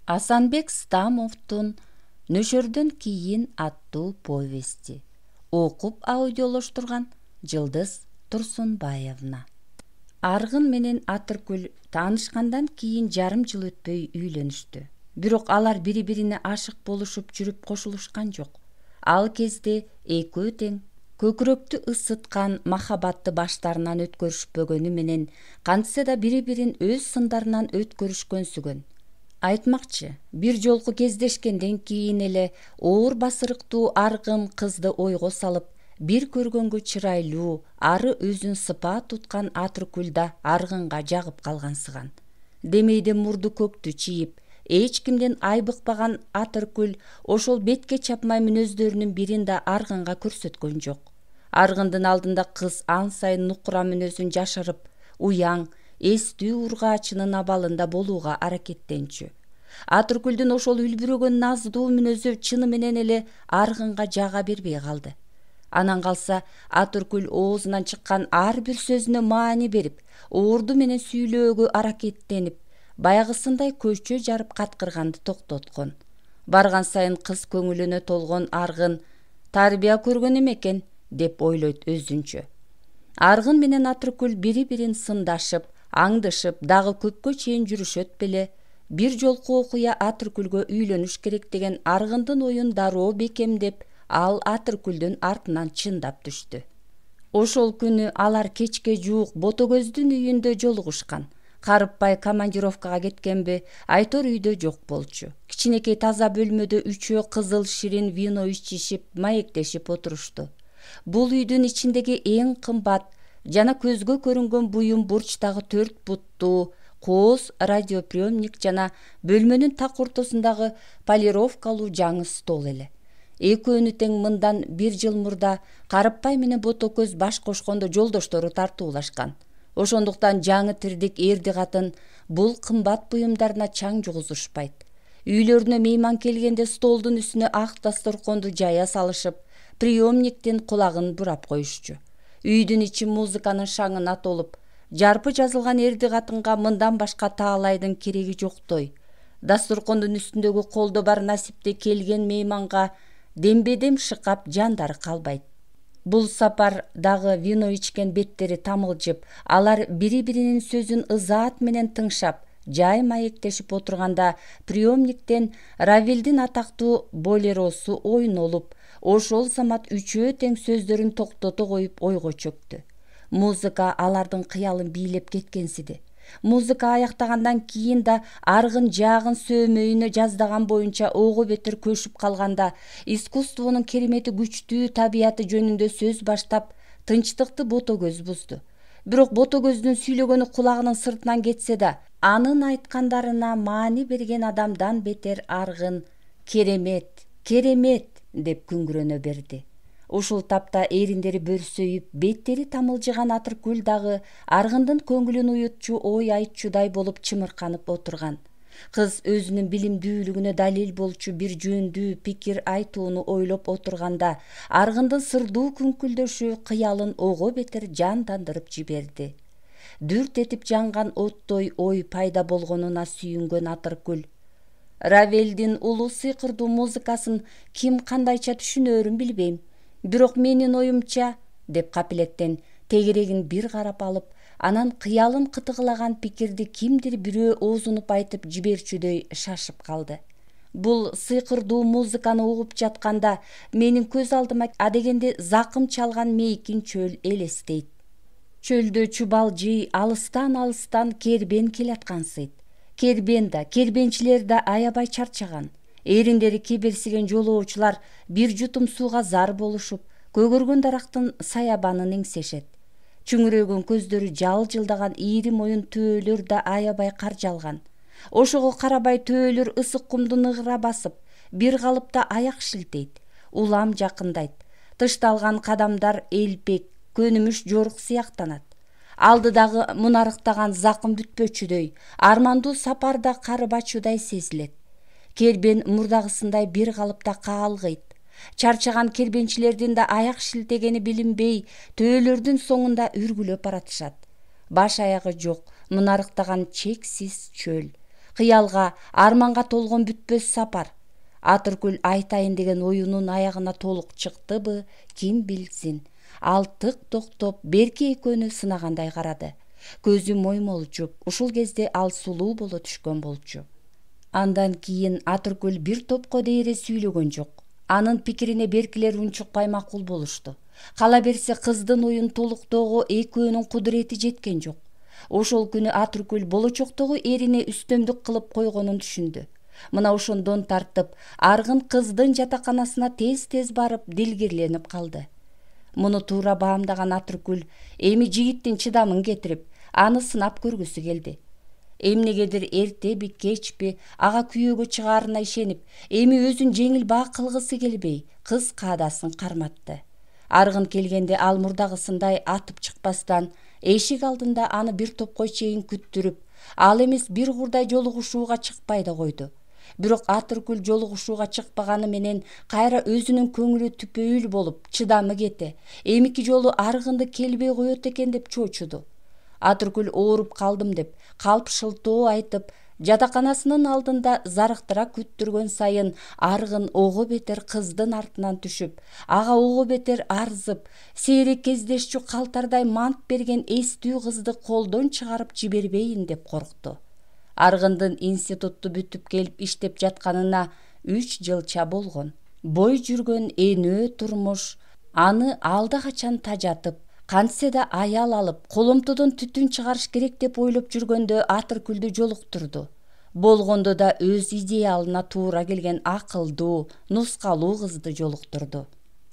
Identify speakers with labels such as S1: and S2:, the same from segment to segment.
S1: Асанбек Стамовдун «Нөшөрдөн кийин» аттуу повести. Окуп аудиолоштурган Жылдыз Турсунбаевна. Аргын менен Атыркүл таанышкандан кийин жарым жыл өтпөй үйлөнүштү. Бирок алар бири-бирине ашык болушуп жүрүп кошулушкан жок. Ал кезде экөө тең көкүрөктү ысыткан махабатты баштарынан өткөрүшпөгөнү менен кантсе да бири-бирин өз сындарынан өткөрүшкөнсүгөн. Айтмакчы, бир жолку кездешкенден кийин эле оор басырыктуу Аргын кызды ойго салып, бир көргөнгө чырайлуу, ары өзүн сыпаа туткан Атыркүл да Аргынга жагып калгансыган. Демейде мурду көктү чийип, эч кимден айбыкпаган Атыркүл ошол бетке чапмай мүнөздөрүнүн бирин да Аргынга көрсөткөн жок. Аргындын алдында кыз ан сайын нукура мүнөзүн жашырып, уяң, эстүү ургаачынын абалында болууга аракеттенчү. Атыркүлдүн ошол үлбүрөгөн наздуу мүнөзү чыны менен эле Аргынга жага бербей калды. Анан калса Атыркүл оозунан чыккан ар бир сөзүнө маани берип, орду менен сүйлөөгө аракеттенип, баягысындай көчө жарып каткырганды токтоткон. Барган сайын кыз көңүлүнө толгон Аргын тарбия көргөн экен деп ойлойт өзүнчө. Аргын менен Атыркүл бири-бирин сындашып, аңдышып, дагы көпкө чейин жүрүшөт беле. Бир жолку окуя Атыркүлгө үйлөнүш керек деген Аргындын оюн дароо бекемдеп, ал Атыркүлдүн артынан чындап түштү. Ошол күнү алар кечке жуук Ботокөздүн үйүндө жолугушкан. Карыпбай командировкага кеткенби, Айтор үйдө жок болчу. Кичинекей таза бөлмөдө үчөө кызыл ширин вино ичишип, маектешип отурушту. Бул үйдүн ичиндеги эң кымбат жана көзгө көрүнгөн буюм бурчтагы 4 буттуу кооз радиоприемник жана бөлмөнүн так ортосундагы полировкалуу жаңы стол эле. Экөөнү тең мындан 1 жыл мурда Карыпбай менен Ботокөз баш кошкондо жолдоштору тартуулашкан. Ошондуктан жаңы тирдик эрди катын бул кымбат буюмдарына чаң жугузушпайт. Үйлөрүнө мейман келгенде столдун үстүнө ак дасторконду жая салышып, приемниктин кулагын бурап коюшчу. Үйдүн ичи музыканын шаңына толуп, жарпы жазылган эрди катынга мындан башка таалайдын кереги жоктой. Дасторкондун үстүндөгү колдо бар насипте келген мейманга дембедем шыкап жандары калбайт. Бул сапар дагы вино ичкен беттери тамылжып, алар бири-биринин сөзүн ызаат менен тыңшап, жай маектешип отурганда приемниктен Равилдин атактуу болеросу ойнолуп, ошол замат үчөө тең сөздөрүн токтото коюп ойго чөктү. Музыка алардын кыялын бийлеп кеткенсиди. Музыка аяктагандан кийин да Аргын жаагын сөөмөйүнө жаздаган боюнча ого бетер көшүп калганда, искусствонун керемети күчтүү табияты жөнүндө сөз баштап, тынчтыкты Ботокөз бузду. Бирок Ботокөздүн сүйлөгөнү кулагынын сыртынан кетсе да, анын айткандарына маани берген адамдан бетер Аргын керемет, керемет деп күңгүрөнө берди. Ушул тапта эриндери бөрсөйүп, беттери тамылжыган Атыркүл дагы Аргындын көңүлүн уютчу ой айтчудай болуп чымырканып отурган. Кыз өзүнүн билимдүүлүгүнө далил болчу бир жөндүү пикир айтууну ойлоп отурганда, Аргындын сырдуу күңкүлдөшү кыялын ого бетер жандандырып жиберди. Дүрт этип жанган оттой ой пайда болгонуна сүйүнгөн Атыркүл Равелдин улуу сыйкырдуу музыкасын ким кандайча түшүнөрүн билбейм. Бирок менин оюмча, деп капилеттен тегерегин бир карап алып, анан кыялын кытыгылаган пикирди кимдир бирөө оозунуп айтып жиберчүдөй шашып калды. Бул сыйкырдуу музыканы угуп жатканда менин көз алдыма адегенде закым чалган мейкин чөл элестейт. Чөлдө чубалжый алыстан кербен келаткансыйт. Кербен да, кербенчилер да аябай чарчаган. Эриндери кеберсиген жолоочулар бир жутум сууга зар болушуп, көгөргөн дарактын саябанын эңсешет. Чүңүрөгөн көздөрү жалжылдаган ийри моюн төөлөр да аябай каржалган. Ошого карабай төөлөр ысык кумдун ыгыра басып, бир калыпта аяк шилтейт, улам жакындайт. Тышталган кадамдар элпек, көнүмүш жорук сыяктанат. Алдыдагы мунарыктаган закым бүтпөчүдөй, армандуу сапарда карыбачудай сезилет. Кербен мурдагысындай бир калыпта каалгыйт. Чарчаган кербенчилердин да аяк шилтегени билинбей, төөлөрдүн соңунда үргүлөп баратышат. Баш аягы жок, мунарыктаган чексиз чөл. кыялга, арманга толгон бүтпөс сапар. Атыркүл айтайын деген оюнун аягына толук чыктыбы, ким билсин. Ал тык токтоп Берке экөөнү сынагандай карады. Көзү моймолжуп, ушул кезде ал сулуу боло түшкөн болчу. Андан кийин Атыркүл бир топко дээре сүйлөгөн жок. Анын пикирине беркилер унчукпай макул болушту. Кала берсе кыздын оюн толуктоого экөөнүн кудурети жеткен жок. Ошол күнү Атыркүл болочоктогу эрине үстөмдүк кылып койгонун түшүндү. Мына ошондон тартып, Аргын кыздын жатаканасына тез-тез барып дилгирленип калды. Муну туура баамдаган Атыркүл эми жигиттин чыдамын кетирип, аны сынап көргүсү келди. Эмнегедир эртеби, кечпи ага күйөөгө чыгаарына ишенип, эми өзүн жеңил баа кылгысы келбей, кыз каадасын карматты. Аргын келгенде ал мурдагысындай атып чыкпастан, эшик алдында аны бир топко чейин күттүрүп, ал эмес бир курдай жолугушууга чыкпай да койду. Бирок Атыркүл жолугушууга чыкпаганы менен кайра өзүнүн көңүлү түпөйүл болуп, чыдамы кете, эмики жолу Аргынды келбей коет экен деп чочуду. Атыркүл ооруп калдым деп, калп шылтоо айтып, жатаканасынын алдында зарыктыра күттүргөн сайын Аргын ого бетер кыздын артынан түшүп, ага ого бетер арзып, сейрек кездешчү калтардай мант берген эстүү кызды колдон чыгарып жибербейин деп коркту. Аргындын институтту бүтүп келип иштеп жатканына 3 жылча болгон. Бой жүргөн энөө турмуш аны алда качан тажатып, кантсе да аял алып, коломтодон түтүн чыгарыш керек деп ойлоп жүргөндө Атыркүлдү жолуктурду. Болгондо да өз идеалына туура келген акылдуу, нускалуу кызды жолуктурду.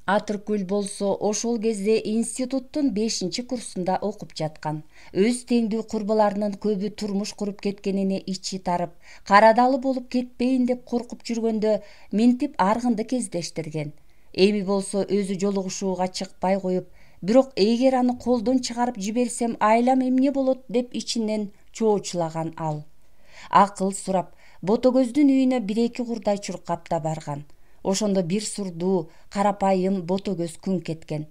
S1: Атыркүл болсо ошол кезде институттун 5-курсунда окуп жаткан. Өз теңдүү курбаларынын көбү турмуш куруп кеткенине ичи тарып, карадалы болуп кетпейин деп коркуп жүргөндө минтип Аргынды кездештирген. Эми болсо өзү жолугушууга чыкпай коюп, бирок эгер аны колдон чыгарып жиберсем айлам эмне болот деп ичинен чоочулаган ал. Акыл сурап, Ботокөздүн үйүнө 1-2 курдай чуркап да барган. Ошондо бир сурдуу, карапайым Ботокөз күңк эткен.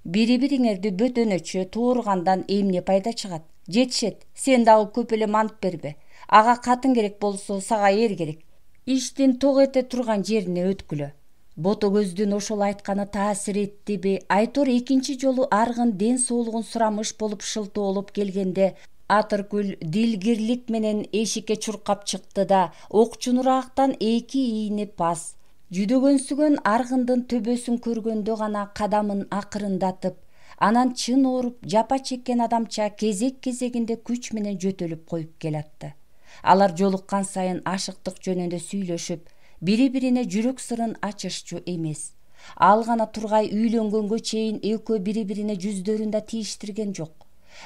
S1: Бири-бириңерди бөтөнөчө туургандан эмне пайда чыгат? Жетишет, сен дагы көп эле мант бербе. Ага катын керек болсо, сага эр керек. Иштин ток эте турган жерине өткүлө. Ботокөздүн ошол айтканы таасир эттиби? Айтор экинчи жолу Аргын ден соолугун сурамыш болуп шылтоолоп келгенде, Атыркүл дилгирлик менен эшикке чуркап чыкты да, окчунураактан 2 ийнип пас. Жүдөгөнсүгөн Аргындын төбөсүн көргөндө гана кадамын акырындатып, анан чын ооруп, жапа чеккен адамча кезек-кезегинде күч менен жөтөлүп коюп келатты. Алар жолуккан сайын ашыктык жөнүндө сүйлөшүп, бири-бирине жүрөк сырын ачышчу эмес. Ал гана тургай үйлөнгөнгө чейин экөө бири-бирине жүздөрүн да тийиштирген жок.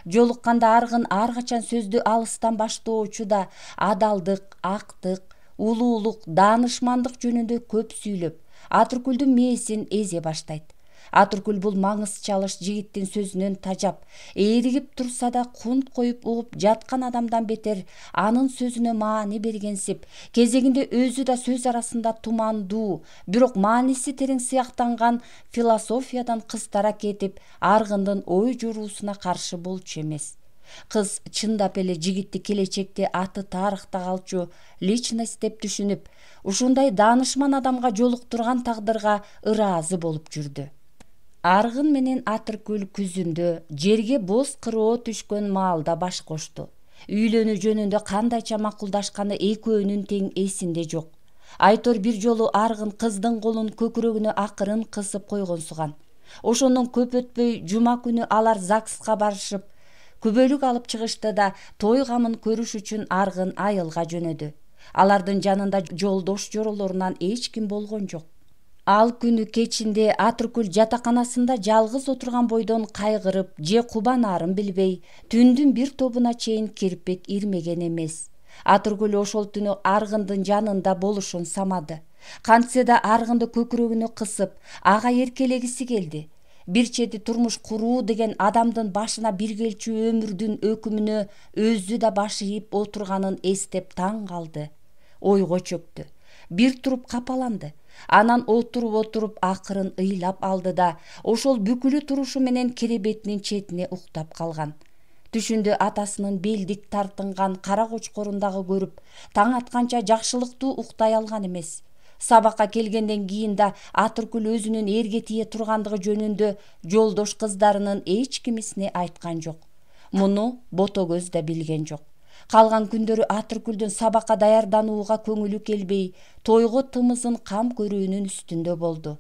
S1: Жолукканда Аргын ар качан сөздү алыстан баштоочу да, адалдык, актык, улуулук, даанышмандык жөнүндө көп сүйлөп, Атыркүлдүн мээсин эзе баштайт. Атыркүл бул маңыз чалыш жигиттин сөзүнөн тажап, ээригип турса да кунт коюп угуп жаткан адамдан бетер анын сөзүнө маани бергенсип, кезегинде өзү да сөз арасында тумандуу, бирок мааниси терең сыяктанган философиядан кыстара кетип, Аргындын ой жоруусуна каршы болчу эмес. Кыз чындап эле жигитти келечекте аты тарыхта калчу личность деп түшүнүп, ушундай даанышман адамга жолуктурган тагдырга ыраазы болуп жүрдү. Аргын менен Атыркүл күзүндө жерге боз кыроо түшкөн маалда баш кошту. Үйлөнүү жөнүндө кандайча макулдашканы экөөнүн тең эсинде жок. Айтор бир жолу Аргын кыздын колун көкүрөгүнө акырын кысып койгонсуган. Ошондон көп өтпөй жума күнү алар ЗАГСка барышып, күбөлүк алып чыгышты да, той камын көрүш үчүн Аргын айылга жөнөдү. Алардын жанында жолдош жоролорунан эч ким болгон жок. Ал күнү кечинде Атыркүл жатаканасында жалгыз отурган бойдон кайгырып же кубанаарын билбей, түндүн бир тобуна чейин кирпик ирмеген эмес. Атыркүл ошол түнү Аргындын жанында болушун самады. Кантсе да Аргынды көкүрөгүнө кысып, ага эркелегиси келди. Бир чети турмуш куруу деген адамдын башына бир келчү өмүрдүн өкүмүнө өзү да баш ийип отурганын эстеп таң калды. Ойго чөктү. Бир туруп капаланды. Анан отуруп акырын ыйлап алды да, ошол бүкүлү турушу менен керебетинин четине уктап калган. Түшүндө атасынын белдик тартынган кара кочкорун көрүп, таң атканча жакшылыктуу уктай алган эмес. Сабакка келгенден кийин да Атыркүл өзүнүн эрге тие тургандыгы жөнүндө жолдош кыздарынын эч кимисине айткан жок. Муну Ботокөз да билген жок. Калган күндөрү Атыркүлдүн сабакка даярданууга көңүлү келбей, тойго тымызын кам көрүүнүн үстүндө болду.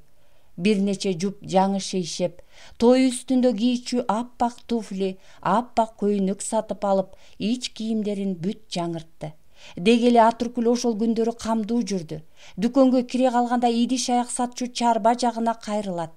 S1: Бир нече жуп жаңы шейшеп, той үстүндө кийчү аппак туфли, аппак көйнөк сатып алып, ич кийимдерин бүт жаңыртты. Деги эле Атыркүл ошол күндөрү камдуу жүрдү. Дүкөнгө кире калганда идиш аяк сатчу чарба жагына кайрылат.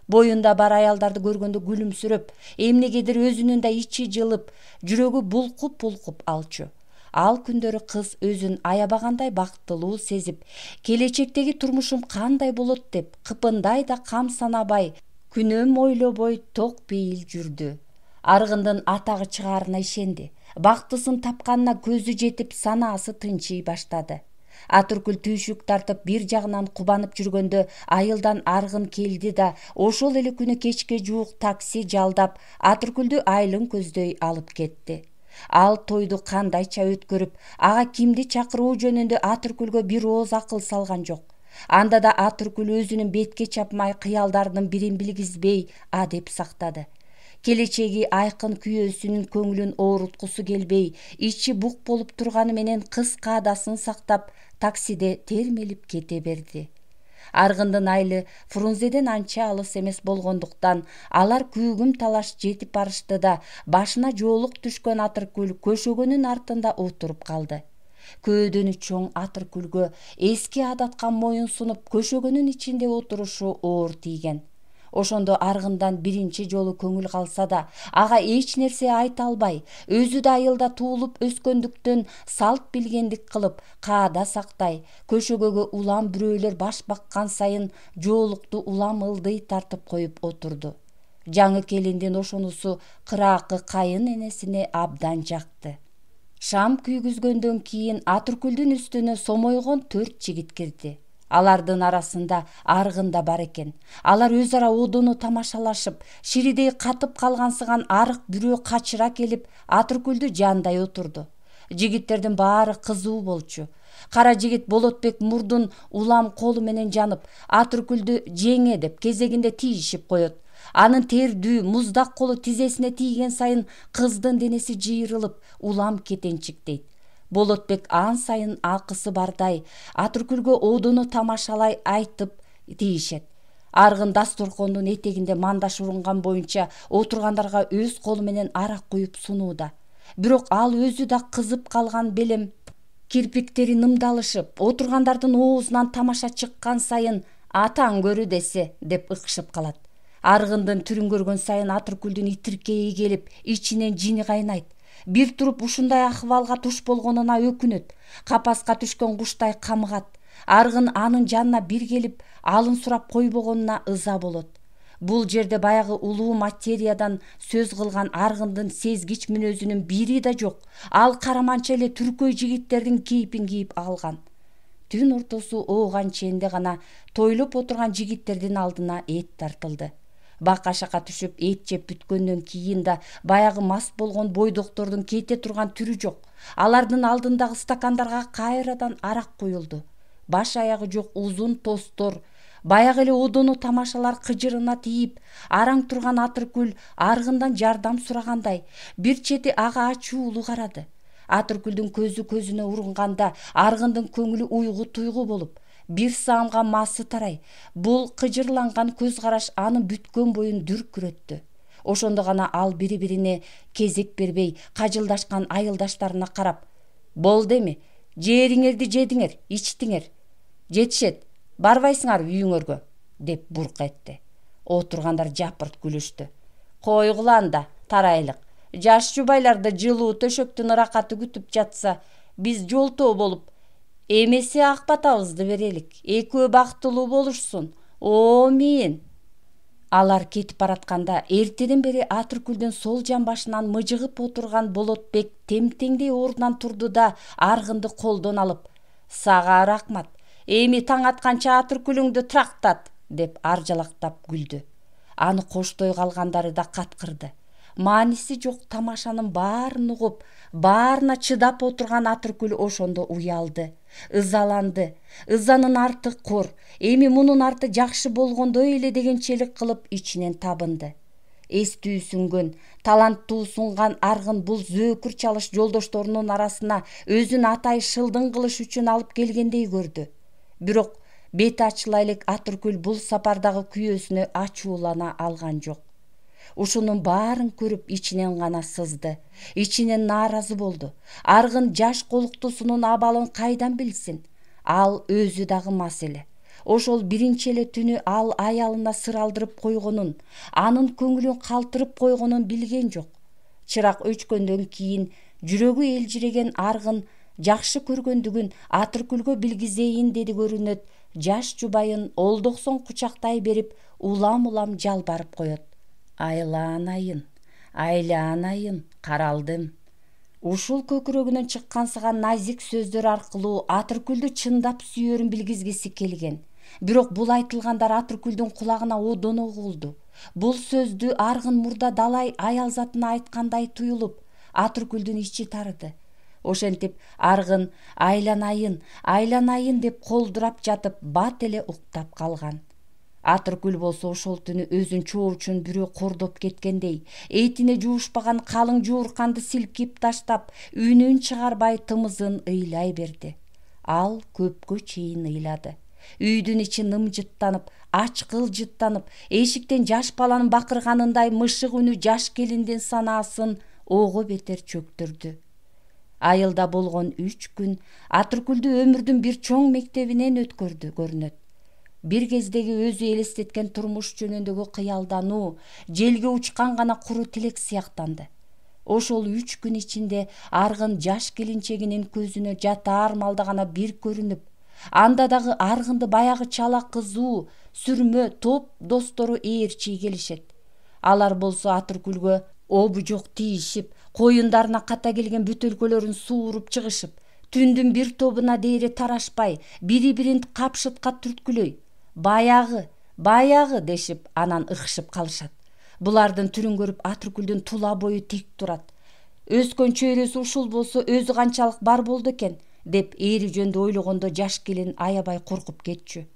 S1: Боюнда бар аялдарды көргөндө күлүмсүрөп, эмнегедир өзүнүн да ичи жылып, жүрөгү булкуп алчу. Ал күндөрү кыз өзүн аябагандай бактылуу сезип, келечектеги турмушум кандай болот деп кыпындай да кам санабай, күнөм ойлобой ток пейил жүрдү. Аргындын атагы чыгаарына ишенди. Бактысын тапканына көзү жетип, санаасы тынчый баштады. Атыркүл түйшүк тартып бир жагынан кубанып жүргөндө айылдан Аргын келди да ошол эле күнү кечке жуук такси жалдап Атыркүлдү айылын көздөй алып кетти. Ал тойду кандайча өткөрүп, ага кимди чакыруу жөнүндө Атыркүлгө бир ооз акыл салган жок. Анда да Атыркүл өзүнүн бетке чапмай кыялдарынын бирин билгизбей адеп сактады. Келечеги айкын күйөөсүнүн көңүлүн ооруткусу келбей, ичи бук болуп турганы менен кыска адасын сактап, таксиде термелип кете берди. Аргындын айылы Фрунзеден анча алыс эмес болгондуктан алар күүгүм талаш жетип барышты да башына жоолук түшкөн Атыркүл көшөгөнүн артында отуруп калды. Көөдөнү чоң Атыркүлгө эски адатка моюн сунуп көшөгөнүн ичинде отурушу оор тийген. Ошондо Аргындан биринчи жолу көңүл калса да, ага эч нерсе айта албай, өзү да айылда туулуп өскөндүктөн салт билгендик кылып, каада сактай, көшөгөгө улам бирөөлөр баш баккан сайын жоолукту улам ылдый тартып коюп отурду. Жаңы келиндин ошонусу кыраакы кайын энесине абдан жакты. Шам күйгүзгөндөн кийин Атыркүлдүн үстүнө сомойгон 4 жигит кирди. Алардын арасында Аргын да бар экен. Алар өз ара одону тамашалашып, ширидей катып калгансыган арык бирөө качыра келип, Атыркүлдү жандай отурду. Жигиттердин баары кызуу болчу. Кара жигит Болотбек мурдун улам колу менен жанып, Атыркүлдү жеңе деп кезегинде тийишип коет. Анын тердүү, муздак колу тизесине тийген сайын кыздын денеси жыйрылып, улам кетенчиктейт. Болотбек ан сайын акысы бардай Атыркүлгө одону тамашалай айтып тийишет. Аргын дасторкондун этегинде мандаш урунган боюнча отургандарга өз колу менен арак куюп сунууда. Бирок ал өзү да кызып калган белем. Кирпиктери нымдалышып, отургандардын оозунан тамаша чыккан сайын атаң көрү десе деп ыкшып калат. Аргындын түрүн көргөн сайын Атыркүлдүн итиркейи келип, ичинен жини кайнайт. Бир туруп ушундай акыбалга туш болгонуна өкүнөт. Капаска түшкөн куштай камыгат. Аргын анын жанына бир келип, алын сурап койбогонуна ыза болот. Бул жерде баягы улуу материядан сөз кылган Аргындын сезгич мүнөзүнүн бири да жок. Ал караманча эле түркөй жигиттердин кейпин кийип алган. Түн ортосу ооган ченде гана тойлоп отурган жигиттердин алдына эт тартылды. Бака-шака түшүп, эт жеп бүткөндөн кийин да баягы мас болгон бойдоктордун кете турган түрү жок. Алардын алдындагы стакандарга кайрадан арак куюлду. Баш аягы жок узун тостор, баягы эле одону тамашалар кыжырына тийип, араң турган Атыркүл Аргындан жардам сурагандай, бир чети ага ачуулуу карады. Атыркүлдүн көзү көзүнө урунганда Аргындын көңүлү уйгу-туйгу болуп, бир саамга масы тарай. Бул кыжырланган көз караш анын бүткөн боюн дүркүрөттү. Ошондо гана ал бири-бирине кезек бербей кажылдашкан айылдаштарына карап: "Болду эми, жериңерди жедиңер, ичтиңер. Жетишет, барбайсыңар үйүңөргө", деп бурк этти. Отургандар жапырт күлүштү. "Койгула анда, тарайлык. Жаш жубайларды жылуу төшөктүн ыракаты күтүп жатса, биз жолтоо болуп эмесе ак батабызды берелик. Экөө бактылуу болушсун. Мен." Алар кетип баратканда эртеден бери Атыркүлдүн сол жан башынан мыжыгып отурган Болотбек темтеңдей ордунан турду да Аргынды колдон алып: "Сага рахмат. Эми таң атканча Атыркүлүңдү трактат", деп аржалактап күлдү. Аны коштой калгандары да каткырды. Мааниси жок тамашанын баарын угуп, баарына чыдап отурган Атыркүл ошондо уялды, ызаланды. Ызанын арты кор, эми мунун арты жакшы болгондой эле дегенчелик кылып ичинен табынды. Эстүү сүнгөн, таланттуу сунган Аргын бул зөөкүр чалыш жолдошторунун арасына өзүн атай шылдың кылыш үчүн алып келгендей көрдү. Бирок бети ачыла элек Атыркүл бул сапардагы күйөөсүнө ачуулана алган жок. Ушунун баарын көрүп ичинен гана сызды, ичинен нааразы болду. Аргын жаш колуктусунун абалын кайдан билсин? Ал өзү дагы мас эле. Ошол биринчи эле түнү ал аялына сыр алдырып койгонун, анын көңүлүн калтырып койгонун билген жок. Чырак өчкөндөн кийин жүрөгү элжиреген Аргын жакшы көргөндүгүн Атыркүлгө билгизейин деди көрүнөт. Жаш жубайын олдоксон кучактай берип, улам жалбарып коет. Айланайын, айланайын, каралдым. Ушул көкүрөгүнөн чыккансыган назик сөздөр аркылуу Атыркүлдү чындап сүйөрүн билгизгиси келген. Бирок бул айтылгандар Атыркүлдүн кулагына одоно угулду. Бул сөздү Аргын мурда далай аял затына айткандай туюлуп, Атыркүлдүн ичи тарыды. Ошентип Аргын айланайын, айланайын деп колдурап жатып бат эле уктап калган. Атыркүл болсо ошол түнү өзүн чоочун бирөө кордоп кеткендей, этине жуушпаган калың жуурканды силкип таштап, үнүн чыгарбай тымызын ыйлай берди. Ал көпкө чейин ыйлады. Үйдүн ичи нымжыттанып, ачкыл-жыттанып, эшиктен жаш баланын бакырганындай мышык үнү жаш келиндин санаасын ого бетер чөктүрдү. Айылда болгон 3 күн Атыркүлдү өмүрдүн бир чоң мектебинен өткөрдү көрүнөт. Бир кездеги өзү элестеткен турмуш жөнүндөгү кыялдануу желге учкан гана куру тилек сыяктанды. Ошол 3 күн ичинде Аргын жаш келинчегинин көзүнө жатаар малда гана бир көрүнүп, анда дагы Аргынды баягы чала кызуу, сүрмө топ достору ээрчий келишет. Алар болсо Атыркүлгө обужок тийишип, коюндарына ката келген бүтөлкөлөрүн сууруп чыгышып, түндүн бир тобуна дээре тарашпай, бири-бирин капшытка түрткүлөй, баягы дешип анан ыкшып калышат. Булардын түрүн көрүп Атыркүлдүн тула бою тек турат. Өскөн чөйрөсү ушул болсо өзү канчалык бар болду экен деп эри жөндө ойлогондо жаш келин аябай коркуп кетчү.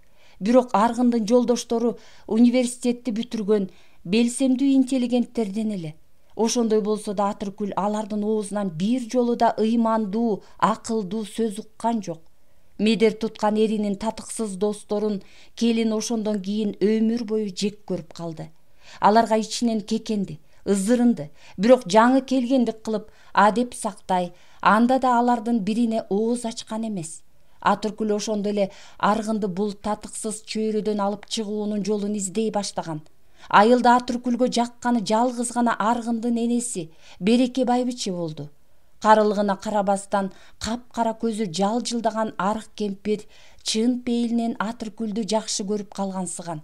S1: Бирок Аргындын жолдоштору университетти бүтүргөн белсемдүү интеллигенттерден эле. Ошондой болсо да Атыркүл алардын оозунан бир жолу да ыймандуу, акылдуу сөз уккан жок. Медер туткан эринин татыксыз досторун келин ошондон кийин өмүр бою жек көрүп калды. Аларга ичинен кекенди, ызырынды, бирок жаңы келгендик кылып адеп сактай, анда да алардын бирине ооз ачкан эмес. Атыркүл ошондо эле Аргынды бул татыксыз чөйрөдөн алып чыгуунун жолун издей баштаган. Айылда Атыркүлгө жакканы жалгыз гана Аргындын энеси Береке байбиче болду. Карылыгына карабастан капкара көзү жалжылдаган арык кемпир чын пейилинен Атыркүлдү жакшы көрүп калгансыган.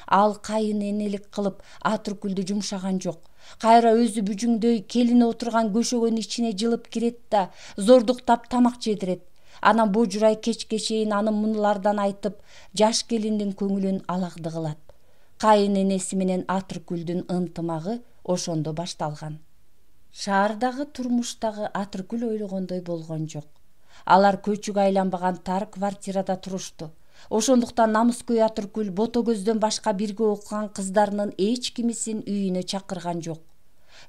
S1: Ал кайын энелик кылып Атыркүлдү жумшаган жок. Кайра өзү бүжүңдөй келини отурган көшөгөнүн ичине жылып кирет да зордуктап тамак жедирет. Анан божурай кечке чейин аны мунулардан айтып, жаш келиндин көңүлүн алакты кылат. Кайын энеси менен Атыркүлдүн ынтымагы ошондо башталган. Шаардагы турмуштагы Атыркүл ойлогондой болгон жок. Алар көчүгө айланбаган тар квартирада турушту. Ошондуктан намыскөй Атыркүл ботокөздөн башка бирге окуган кыздарынын эч кимисин үйүнө чакырган жок.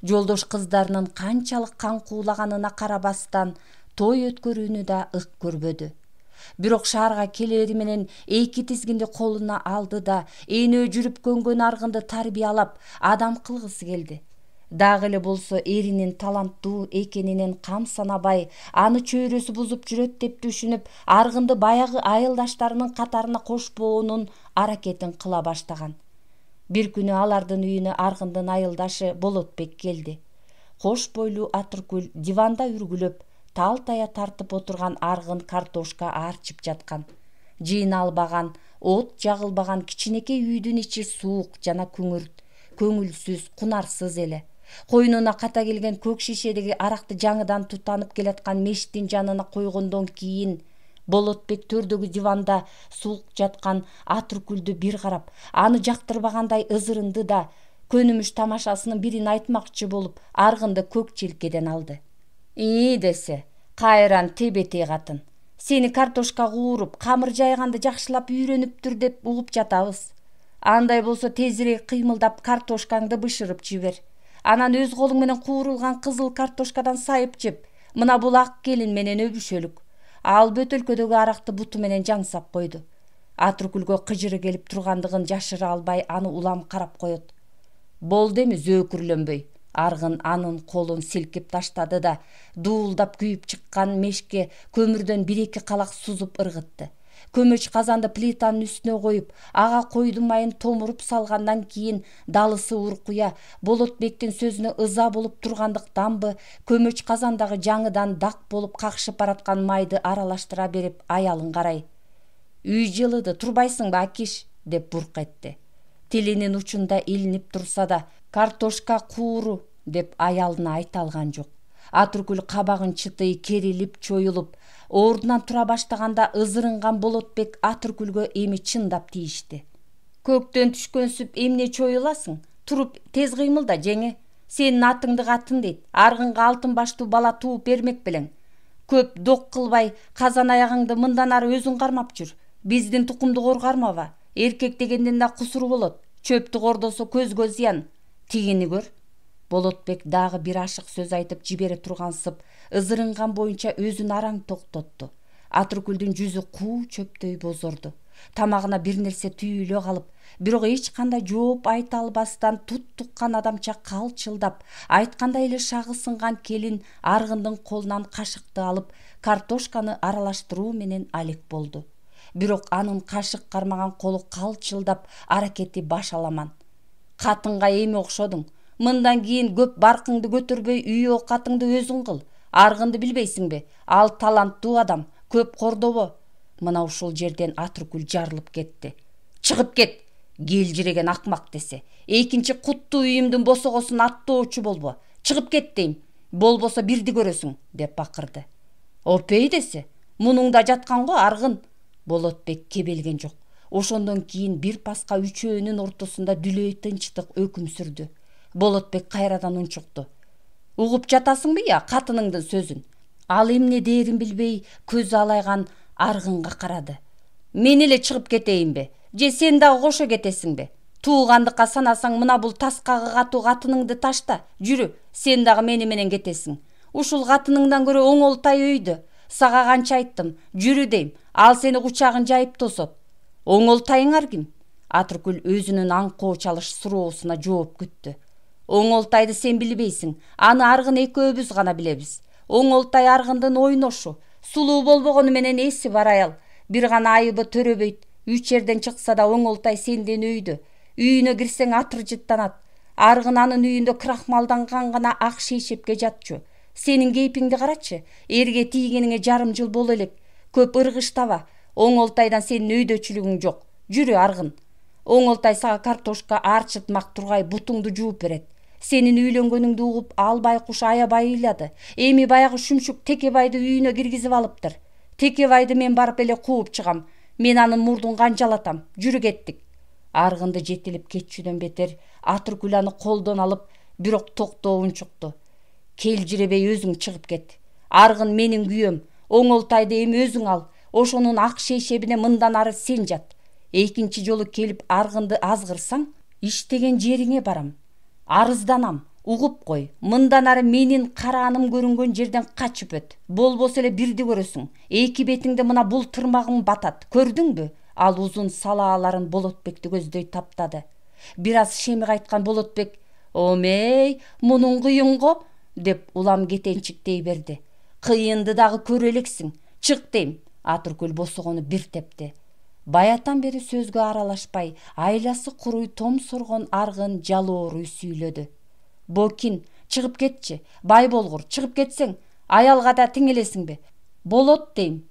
S1: Жолдош кыздарынын канчалык каңкуулаганына карабастан той өткөрүүнү да ык көрбөдү. Бирок шаарга келери менен эки тизгинди колуна алды да энөө жүрүп көнгөн Аргынды тарбиялап, адам кылгысы келди. Дагы эле болсо эринин таланттуу экенинен кам санабай, аны чөйрөсү бузуп жүрөт деп түшүнүп, Аргынды баягы айылдаштарынын катарына кошпоонун аракетин кыла баштаган. Бир күнү алардын үйүнө Аргындын айылдашы Болотбек келди. Кош бойлуу Атыркүл диванда үргүлөп, тал-тая тартып отурган Аргын картошка арчып жаткан. Жыйналбаган, от жагылбаган кичинекей үйдүн ичи суук жана күңүрт, көңүлсүз, кунарсыз эле. Койнуна ката келген көк шишедеги аракты жаңыдан тутанып келаткан мештин жанына койгондон кийин Болотбек төрдөгү диванда сулук жаткан Атыркүлдү бир карап, аны жактырбагандай ызырынды да көнүмүш тамашасынын бирин айтмакчы болуп Аргынды көк желкеден алды. Десе, кайран тебетей катын. Сени картошка кууруп, камыр жайганды жакшылап үйрөнүптүр деп угуп жатабыз. Андай болсо тезирээк кыймылдап картошкаңды бышырып жибер. Анан өз колуң менен куурулган кызыл картошкадан сайып жеп, мына бул ак келин менен өбүшөлүк. Ал бөтөлкөдөгү аракты буту менен жаңсап койду. Атыркүлгө кыжыры келип тургандыгын жашыра албай аны улам карап коет. Болду эми зөөкүрлөнбөй. Аргын анын колун силкип таштады да дуулдап күйүп чыккан мешке көмүрдөн 1-2 калак сузуп ыргытты. Көмөч казанды плитанын үстүнө коюп, ага койдун майын томуруп салгандан кийин далысы уркуя Болотбектин сөзүнө ыза болуп тургандыктанбы, көмөч казандагы жаңыдан дак болуп какшып бараткан майды аралаштыра берип аялын карай: "Үй жылыды, турбайсыңбы, Акиш?" деп бурк этти. Тилинин учунда илинип турса да, картошка кууру деп аялына айта алган жок. Атыркүл кабагын чытый керилип, чоюлуп, ордунан тура баштаганда ызырынган Болотбек Атыркүлгө эми чындап тийишти. "Көктөн түшкөнсүп эмне чоюласың? Туруп тез кыймылда, жеңе. Сенин атыңды катын дейт. Аргынга алтын баштуу бала тууп бермек белең. Көп док кылбай, казан аягыңды мындан ары өзүң кармап жүр. Биздин тукумду коргармаба. Эркек дегендин да кусуру болот. Чөптү кордосо көзгө зыян. Тигини көр." Болотбек дагы бир ашык сөз айтып жибере тургансып, ызырынган боюнча өзүн араң токтотту. Атыркүлдүн жүзү куу чөптөй бозорду. Тамагына бир нерсе түйүлө калып, бирок эч кандай жооп айта албастан тут туккан адамча калчылдап, айткандай эле шагы сынган келин Аргындын колунан кашыкты алып, картошканы аралаштыруу менен алек болду. Бирок анын кашык кармаган колу калчылдап, аракети башаламан. "Катынга эми окшодуң. Мындан кийин көп баркыңды көтөрбөй үй оокатыңды өзүң кыл. Аргынды билбейсиңби? Ал таланттуу адам, көп кордобо." Мына ушул жерден Атыркүл жарылып кетти. "Чыгып кет, келжиреген акмак десе. Экинчи куттуу үйүмдүн босогосун аттоочу болбо. Чыгып кет дейм. Болбосо бирди көрөсүң" деп бакырды. "Опей десе, мунуңда жаткан го Аргын." Болотбек кебелген жок. Ошондон кийин бир паска үчөөнүн ортосунда дүлөй тынчтык өкүм сүрдү. Болотбек кайрадан унчукту. "Угуп жатасыңбы я катыныңдын сөзүн?" Ал эмне дээрин билбей көзү алайган Аргынга карады. "Мен эле чыгып кетейинби? Же сен дагы кошо кетесиңби? Туугандыкка санасаң мына бул таскагы катуу катыныңды ташта, жүрү, сен дагы мени менен кетесиң. Ушул катыныңдан көрө оңолтай өйдө. Сага канча айттым, жүрү дейм, ал сени кучагын жайып тосот." "Оңолтайыңар ким?" Атыркүл өзүнүн аңкоо чалыш суроосуна жооп күттү. "Оңолтайды сен билбейсиң, аны Аргын экөөбүз гана билебиз. Оңолтай Аргындын ойношу, сулуу болбогону менен эси бар аял. Бир гана айыбы төрөбөйт. 3 жерден чыкса да Оңолтай сенден өйдө. Үйүнө кирсең атыр жыттанат. Аргын анын үйүндө крахмалданган гана ак шейшепке жатчу. Сенин кейпиңди карачы, эрге тийгениңе жарым жыл боло элек. Көп ыргыштаба. Оңолтайдан сенин өйдөчүлүгүң жок. Жүрү Аргын. Оңолтай сага картошка арчытмак тургай бутуңду жууп берет. Сенин үйлөнгөнүңдү угуп ал байкуш аябай ыйлады. Эми баягы шүмшүк Текебайды үйүнө киргизип алыптыр. Текебайды мен барып эле кууп чыгам. Мен анын мурдун канжалатам. Жүрү кеттик." Аргынды жетилип кетчүдөн бетер Атыркүл аны колдон алып, бирок токтоо унчукту. "Келжиребей өзүң чыгып кет. Аргын менин күйөөм. Оңолтайды эми өзүң ал. Ошонун ак шейшебине мындан ары сен жат. Экинчи жолу келип Аргынды азгырсаң, иштеген жериңе барам. Арызданам, угуп кой. Мындан ары менин карааным көрүнгөн жерден качып өт. Болбосо эле бирди көрөсүң. Эки бетиңде мына бул тырмагым батат. Көрдүңбү?" Ал узун салааларын Болотбекти көздөй таптады. Бир аз шеми кайткан Болотбек: "Омей, мунун кыйын го" деп улам кетенчиктей берди. "Кыйынды дагы көрө элексиң. Чык дейм." Атыркүл босогону бир тепти. Баятан бери сөзгө аралашпай, айласы куруй томсоргон Аргын жалооруй сүйлөдү. "Бокин, чыгып кетчи. Бай болгур, чыгып кетсең, аялга да тең элесиңби? Болот дейм."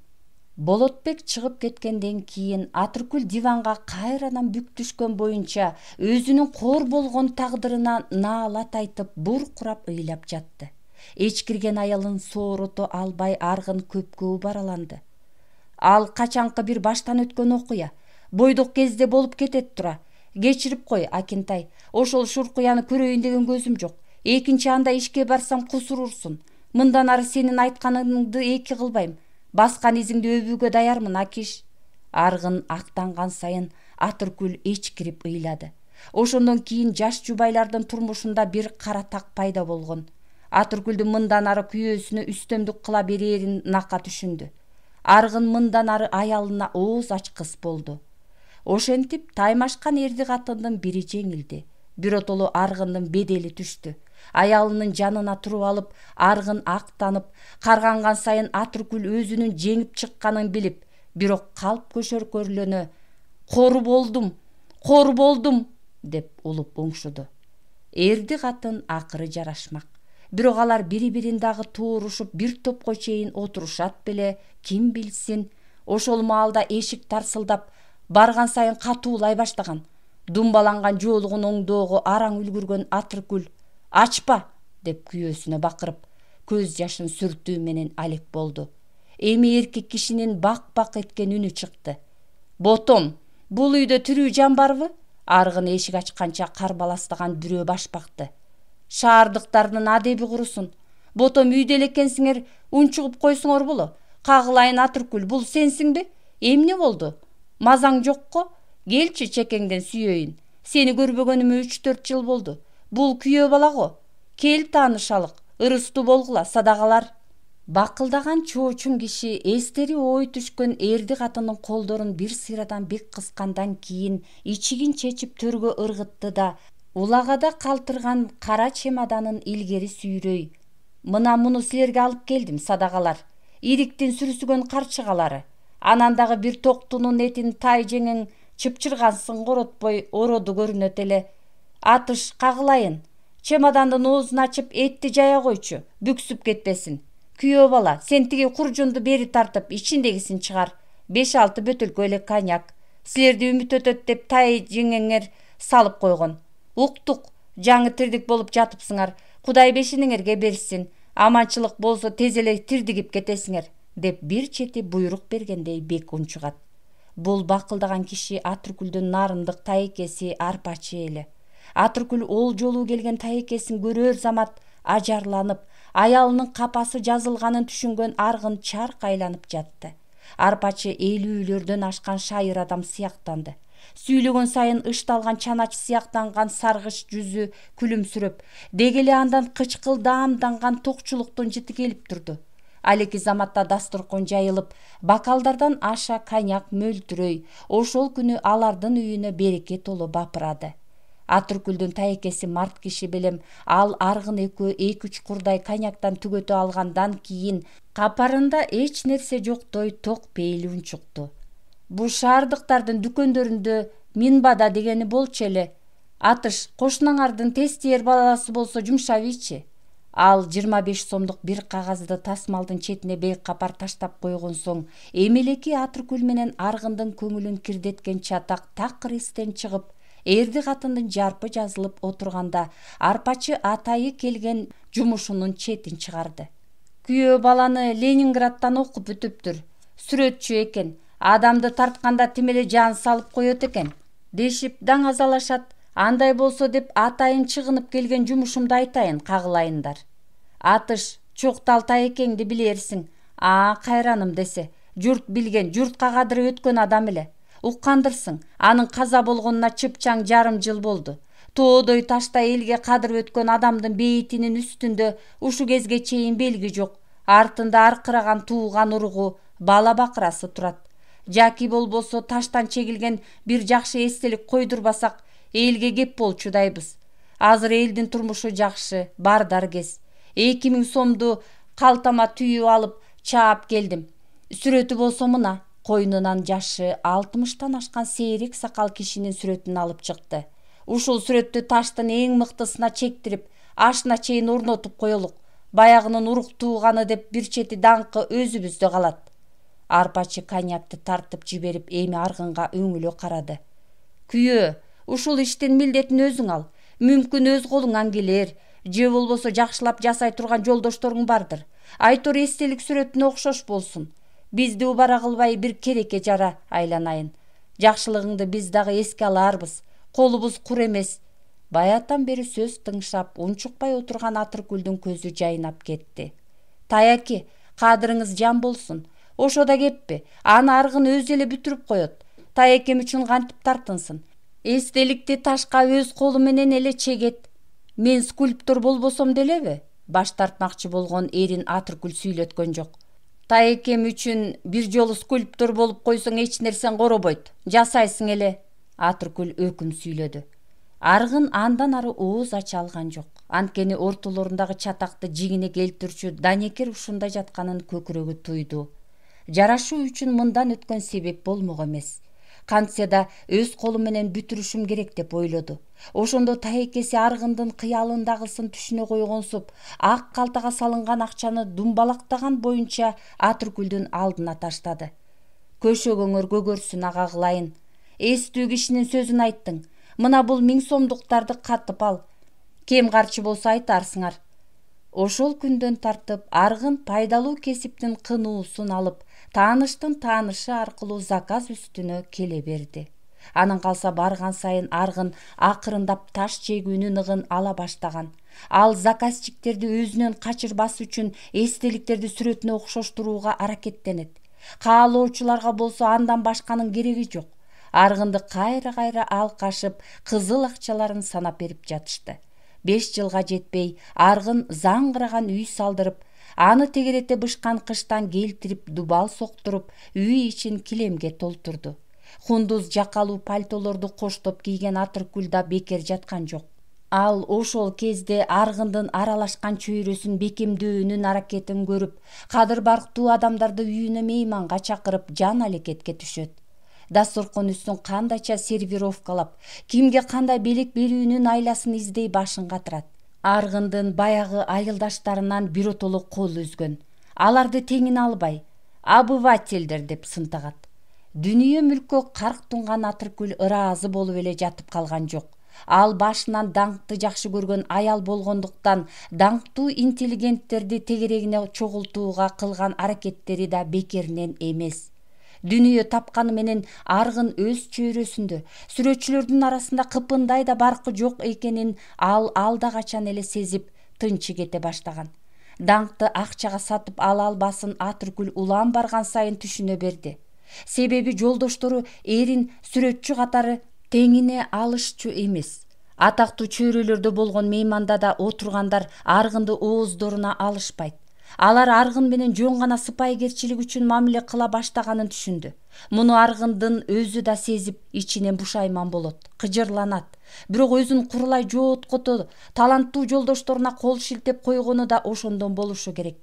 S1: Болотбек чыгып кеткенден кийин Атыркүл диванга кайрадан бүк түшкөн боюнча өзүнүн кор болгон тагдырына наалат айтып буркурап ыйлап жатты. Эч кирген аялын соорото албай Аргын көпкө убараланды. Ал качанкы бир баштан өткөн окуя. Бойдок кезде болуп кетет тура. Кечирип кой, Акентай. Ошол Шуркуяны көрөйүн деген көзүм жок. Экинчи анда ишке барсам кусурурсун. Мындан ары сенин айтканыңды эки кылбайм. Баскан изиңди өбүүгө даярмын, Акиш. Аргын актанган сайын Атыркүл эчкирип ыйлады. Ошондон кийин жаш жубайлардын турмушунда бир кара так пайда болгон. Атыркүлдүн мындан ары күйөөсүнө үстөмдүк кыла берерин Нака түшүндү. Аргын мындан ары аялына ооз ачкыс болду. Ошентип таймашкан эрди катындын бири жеңилди. Биротоло Аргындын бедели түштү. Аялынын жанына туруп алып, Аргын актанып, карганган сайын Атыркүл өзүнүн жеңип чыкканын билип, бирок калп көшөркөрлөнө «Кор болдум» деп улуп уңшуду. Эрди катын акыры жарашмак. Бирок алар бири-бирин дагы туурушуп бир топко чейин отурушат беле, ким билсин. Ошол маалда эшик тарсылдап, барган сайын катуулай баштаган. Думбаланган жоолугун оңдоого араң үлгүргөн Атыркүл «Ачпа!» деп күйөөсүнө бакырып, көз жашын сүртүү менен алек болду. Эми эркек кишинин бак-бак эткен үнү чыкты. «Ботом, бул үйдө тирүү жан барбы?» Аргын эшик ачканча карбаластаган бирөө баш бакты. «Шаардыктардын адеби курусун. Ботом, үйдө эле экенсиңер, унчугуп койсуңор боло. Кагылайын, Атыркүл, бул сенсиңби? Эмне болду? Мазаң жокко? Келчи, чекеңден сүйөйүн. Сени көрбөгөнүмө 3-4 жыл болду. Бул күйөө бала го. Кел таанышалык, ырыстуу болгула, садагалар». Бакылдаган чоочун киши эстери ой түшкөн эрди катынын колдорун бир сыйрадан бек кыскандан кийин ичигин чечип төргө ыргытты да улагада калтырган кара чемоданын илгери сүйрөй: «Мына муну силерге алып келдим, садагалар. Ириктин сүрүсүгөн карчыгалары. Анан дагы бир токтунун этин тай жеңең чыпчыргансын коротпой ороду көрүнөт эле. Атыш, кагылайын. Чемодандын оозун ачып, этти жая койчу, бүксүп кетпесин. Күйөө бала, сен тиги куржунду бери тартып, ичиндегисин чыгар. 5-6 бөтөлкө эле коньяк. Силерди үмүт өтөт деп тай жеңеңер салып койгон. Уктук, жаңы тирдик болуп жатыпсыңар. Кудай бешиниңерге берсин. Аманчылык болсо тез эле тирдигип кетесиңер», деп бир чети буйрук бергендей бек унчугат. Бул бакылдаган киши Атыркүлдүн нарындык тайекеси Арпачы эле. Атыркүл ол жолу келген тайекесин көрөр замат ажарланып, аялынын капасы жазылганын түшүнгөн Аргын чарк айланып жатты. Арпачы 50-үйлөрдөн ашкан шайыр адам сыяктанды. Сүйлөгөн сайын ышталган чанач сыяктанган саргыч жүзү күлүмсүрөп, дегеле андан кычкылдаамданган токчулуктун жыты келип турду. Алеки заматта дасторкон жайылып, бакалдардан аша коньяк мөлтүрөй, ошол күнү алардын үйүнө береке толо бапырады. Атыркүлдүн тайекеси март киши белем, ал Аргын экөө 2-3 курдай коньяктан түгөтө алгандан кийин капарында эч нерсе жоктой ток пейили унчукту. «Бу шаардыктардын дүкөндөрүндө Минбада дегени болчу эле. Атыш, кошунаңардын тестиер баласы болсо жумшабыйчы». Ал 25 сомдук бир кагазды тасмалдын четине бейк капар таштап койгон соң, эмелеки Атыркүл менен Аргындын көңүлүн кирдеткен чатак такыр эстен чыгып, эрди катындын жарпы жазылып отурганда Арпачы атайы келген жумушунун четин чыгарды. «Күйөө баланы Ленинградтан окуп бүтүптүр. Сүрөтчү экен. Адамды тартканда тим эле жан салып коет экен», дешип даңазалашат. Андай болсо деп атайын чыгынып келген жумушумду айтайын, кагылайындар. «Атыш, чоктал тайекеңди билерсиң. Кайраным» десе, журт билген, журтка кадыры өткөн адам эле. Уккандырсың, анын каза болгонуна чыпчаң жарым жыл болду. Тоодой ташта элге кадыр өткөн адамдын бейитинин үстүндө ушу кезге чейин белги жок. Артында аркыраган тууган ургу, бала бакырасы турат. Жаки болбосо таштан чегилген бир жакшы эстелик койдурбасак, элге кеп болчудайбыз. Азыр элдин турмушу жакшы, бардар кез. 2000 сомду калтама түйүп алып чаап келдим. Сүрөтү болсо мына. Койнунан жашы 60-тан ашкан сейрек сакал кишинин сүрөтүн алып чыкты. «Ушул сүрөттү таштын эң мыктысына чектирип, ашына чейин орнотуп коелук. Баягынын урук тууганы деп бир чети даңкы өзүбүздө калат». Арпачы коньякты тартып жиберип, эми Аргынга өңүлө карады. «Күйөө, ушул иштин милдетин өзүң ал. Мүмкүн өз колуңан келер, же болбосо жакшылап жасай турган жолдошторуң бардыр. Айтор эстелик сүрөтүнө окшош болсун. Бизди убара кылбай бир керекке жара айланайын. Жакшылыгыңды биз дагы эске аларбыз. колубуз кур эмес. Баятан бери сөз тыңшап унчукпай отурган Атыркүлдүн көзү жайнап кетти. Таяки, кадырыңыз жан болсун. Ошо да кеппи, аны аргын өзү эле бүтүрүп коет. Таякем үчүн кантип тартынсын. Эстеликти ташка өз колу менен эле чегет. Мен скульптор болбосом делеби? Баш тартмакчы болгон эрин Атыркүл сүйлөткөн жок. Таякем үчүн бир жолу скульптор болуп койсоң эч нерсең коробойт. Жасайсың эле. Атыркүл өкүм сүйлөдү. Аргын андан ары ооз ача алган жок. Анткени ортолорундагы чатакты жигине келтирүүчү Данекер ушунда жатканын көкүрөгү туйду. Жарашуу үчүн мындан өткөн себеп болмок эмес. Кантсе да өз колу менен бүтүрүшүм керек деп ойлоду. Ошондо Таекеси Аргындын кыялындагысын түшүнө койгонсуп, ак калтага салынган акчаны думбалактаган боюнча Атыркүлдүн алдына таштады. Көшөгөңөр көгөрсүн ага кылайын. Эстүү кишинин сөзүн айттың. Мына бул 1000 сомдуктарды катып ал. Кем карчы болсо айтарсыңар. Ошол күндөн тартып Аргын пайдалуу кесиптин кынуусун алып, тааныштын таанышы аркылуу заказ үстүнө келе берди. Анын калса барган сайын Аргын акырындап таш чегүүнүн ыгын ала баштаган. Ал заказчиктерди өзүнөн качырбас үчүн эстеликтерди сүрөтүнө окшоштурууга аракеттенет. Каалоочуларга болсо андан башканын кереги жок. Аргынды кайра алкашып, кызыл акчаларын санап берип жатышты. 5 жылга жетпей Аргын заңгыраган үй салдырып, аны тегерете бышкан кыштан келтирип, дубал соктуруп, үй ичин килемге толтурду. Хундуз жакалуу пальтолорду коштоп кийген Атыркүл да бекер жаткан жок. Ал ошол кезде Аргындын аралашкан чөйрөсүн бекемдөөнүн аракетин көрүп, кадыр барктуу адамдарды үйүнө мейманга чакырып, жан алекетке түшөт. Дасторкон үстүн кандайча сервировкалап, кимге кандай белек берүүнүн айласын издей башын катырат. Аргындын баягы айылдаштарынан биротоло кол үзгөн. Аларды теңине албай, обывательдер деп сынтагат. Дүнүйө мүлккө карк тунган Атыркүл ыраазы болуп эле жатып калган жок. Ал башынан даңкты жакшы көргөн аял болгондуктан даңктуу интеллигенттерди тегерегине чогултууга кылган аракеттери да бекеринен эмес. Дүнүйө тапканы менен Аргын өз чөйрөсүндө сүрөтчүлөрдүн арасында кыпындай да баркы жок экенин ал алда качан эле сезип, тынчы кете баштаган. Даңкты акчага сатып ала албасын Атыркүл улам барган сайын түшүнө берди. Себеби жолдоштору эрин сүрөтчү катары теңине алышчу эмес. Атактуу чөйрөлөрдө болгон мейманда да отургандар Аргынды ооздоруна алышпайт. Алар Аргын менен жөн гана сыпайкерчилик үчүн мамиле кыла баштаганын түшүндү. Муну Аргындын өзү да сезип, ичинен бушайман болот, кыжырланат. Бирок өзүн курулай жооткото, таланттуу жолдошторуна кол шилтеп койгону да ошондон болушу керек.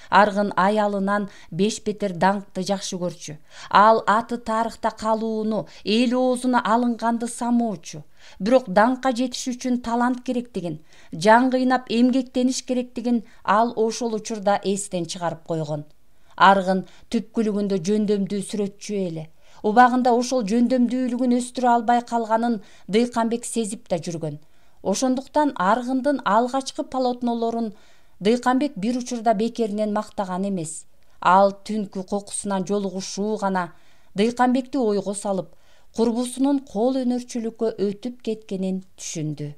S1: Аргын аялынан 5 бетер даңкты жакшы көрчү. Ал аты тарыхта калууну, эл оозуна алынганды самоочу. Бирок даңкка жетиш үчүн талант керектигин, жан кыйнап эмгектениш керектигин ал ошол учурда эстен чыгарып койгон. Аргын түпкүлүгүндө жөндөмдүү сүрөтчү эле. Убагында ошол жөндөмдүүлүгүн өстүрө албай калганын Дыйканбек сезип да жүргөн. Ошондуктан Аргындын алгачкы полотнолорун Дыйканбек бир учурда бекеринен мактаган эмес. Ал түнкү кокусунан жолугушуу гана Дыйканбекти ойго салып, курбусунун кол өнөрчүлүккө өтүп кеткенин түшүндү.